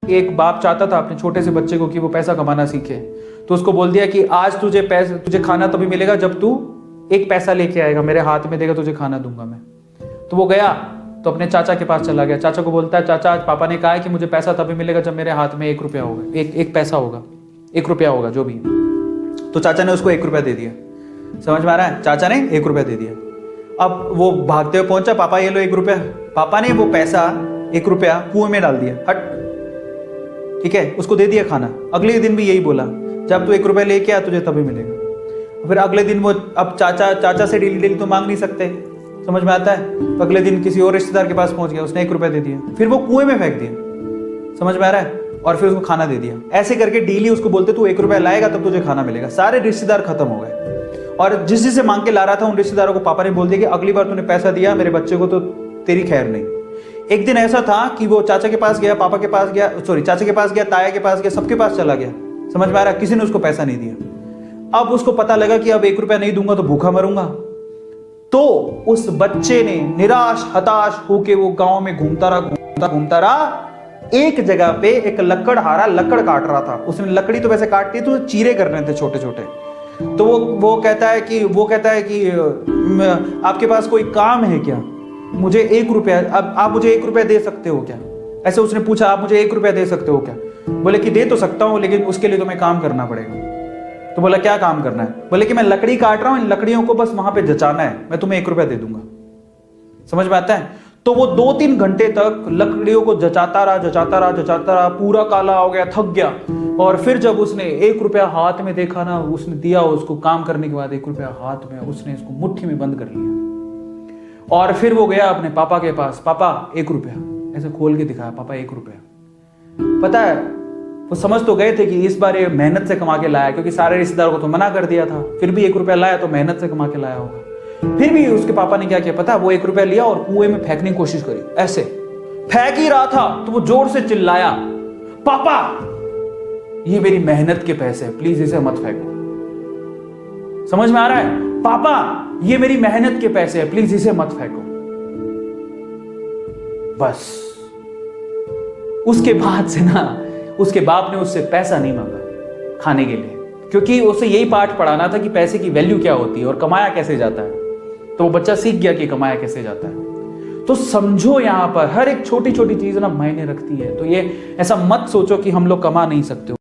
एक बाप चाहता था अपने छोटे से बच्चे को कि वो पैसा कमाना सीखे, तो उसको बोल दिया कि आज तुझे खाना तभी मिलेगा जब तू एक पैसा लेके आएगा, मेरे हाथ में देगा, तुझे खाना दूंगा मैं। तो वो गया तो अपने चाचा के पास चला गया। चाचा को बोलता है, चाचा आज पापा ने कहा है कि मुझे पैसा तभी मिलेगा जब मेरे हाथ में 1 रुपया होगा, एक पैसा होगा, 1 रुपया होगा जो भी। तो चाचा ने उसको 1 रुपया दे दिया। समझ में आ रहा है? चाचा ने 1 रुपया दे दिया। अब वो भागते हुए पहुंचा, पापा ये लो 1 रुपया। पापा ने वो पैसा 1 रुपया कुएं में डाल दिया, हट, ठीक है, उसको दे दिया खाना। अगले दिन भी यही बोला, जब तू 1 रुपया लेके आ तुझे तभी मिलेगा। फिर अगले दिन वो, अब चाचा से डेली तो मांग नहीं सकते, समझ में आता है? तो अगले दिन किसी और रिश्तेदार के पास पहुंच गया, उसने 1 रुपया दे दिया, फिर वो कुएं में फेंक दिया। समझ में आ रहा है? और फिर उसको खाना दे दिया। ऐसे करके डेली उसको बोलते तू 1 रुपया लाएगा तब तुझे खाना मिलेगा। सारे रिश्तेदार खत्म हो गए, और जिससे मांग के ला रहा था उन रिश्तेदारों को पापा ने बोल दिया कि अगली बार तूने पैसा दिया मेरे बच्चे को तो तेरी खैर नहीं। एक दिन ऐसा था कि वो चाचा के पास गया, पापा के पास गया, चाचा के पास गया, ताया के पास गया, सबके पास चला गया। समझ में आ रहा है? किसी ने उसको पैसा नहीं दिया। अब उसको पता लगा कि अब 1 रुपया नहीं दूंगा तो भूखा मरूंगा। तो उस बच्चे ने निराश हताश होके वो गांव में घूमता रहा। एक जगह पे एक लकड़हारा लकड़ काट रहा था। उसने लकड़ी तो वैसे काटती तो चीरे कर रहे थे छोटे छोटे। तो वो कहता है कि आपके पास कोई काम है क्या? मुझे 1 रुपया, अब आप मुझे 1 रुपया दे सकते हो क्या? ऐसे उसने पूछा, आप मुझे 1 रुपया दे सकते हो क्या? बोले कि दे तो सकता हूं, लेकिन उसके लिए तुम्हें काम करना पड़ेगा। तो बोला क्या काम करना है? बोले कि मैं लकड़ी काट रहा हूं, इन लकड़ियों को बस वहां पे जचाना है, मैं तुम्हें 1 रुपया दे दूंगा। समझ में आता है? तो वो 2-3 घंटे तक लकड़ियों को जचाता रहा, पूरा काला हो गया, थक गया। और फिर जब उसने 1 रुपया हाथ में देखा ना, उसने दिया उसको, काम करने के बाद 1 रुपया हाथ में, उसने इसको मुट्ठी में बंद कर लिया। और फिर वो गया अपने पापा के पास, पापा 1 रुपया, ऐसे खोल के दिखाया, पापा 1 रुपया। पता है, वो समझ तो गए थे कि इस बार ये मेहनत से कमा के लाया, क्योंकि सारे रिश्तेदारों को तो मना कर दिया था, फिर भी 1 रुपया लाया तो मेहनत से कमा के लाया होगा। फिर भी उसके पापा ने क्या किया पता? वो 1 रुपया लिया और कुएं में फेंकने की कोशिश करी। ऐसे फेंक ही रहा था तो वो जोर से चिल्लाया, पापा ये मेरी मेहनत के पैसे हैं, प्लीज इसे मत फेंको। समझ में आ रहा है? पापा ये मेरी मेहनत के पैसे हैं, प्लीज इसे मत फेंको। बस उसके बाद से ना उसके बाप ने उससे पैसा नहीं मांगा खाने के लिए, क्योंकि उसे यही पाठ पढ़ाना था कि पैसे की वैल्यू क्या होती है और कमाया कैसे जाता है। तो वो बच्चा सीख गया कि कमाया कैसे जाता है। तो समझो, यहां पर हर एक छोटी छोटी चीज ना मायने रखती है। तो ये ऐसा मत सोचो कि हम लोग कमा नहीं सकते।